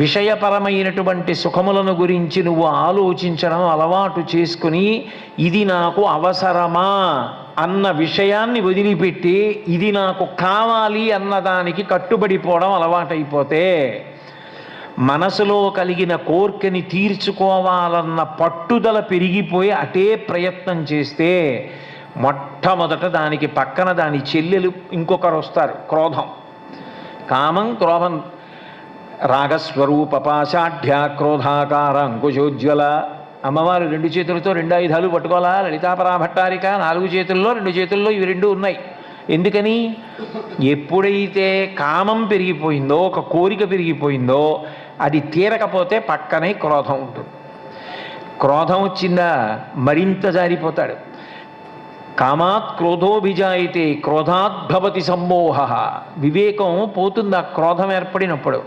విషయపరమైనటువంటి సుఖములను గురించి నువ్వు ఆలోచించడం అలవాటు చేసుకుని ఇది నాకు అవసరమా అన్న విషయాన్ని వదిలిపెట్టి ఇది నాకు కావాలి అన్నదానికి కట్టుబడిపోవడం అలవాటైపోతే, మనసులో కలిగిన కోర్కెని తీర్చుకోవాలన్న పట్టుదల పెరిగిపోయి అటే ప్రయత్నం చేస్తే మొట్టమొదట దానికి పక్కన దాని చెల్లెలు ఇంకొకరు వస్తారు. క్రోధం, కామం, క్రోధం, రాగస్వరూప పాశాఢ్య క్రోధాకార అంకుశోజ్వల. అమ్మవారు 2 చేతులతో 2 ఆయుధాలు పట్టుకోవాలా? లలితాపరా భట్టారిక 4 చేతుల్లో 2 చేతుల్లో ఇవి 2 ఉన్నాయి. ఎందుకని? ఎప్పుడైతే కామం పెరిగిపోయిందో, ఒక కోరిక పెరిగిపోయిందో, అది తీరకపోతే పక్కనే క్రోధం ఉంటుంది. క్రోధం వచ్చిందా మరింత జారిపోతాడు. కామాత్ క్రోధోభిజాయితే క్రోధాద్భవతి సమ్మోహ. వివేకం పోతుంది ఆ క్రోధం ఏర్పడినప్పుడు.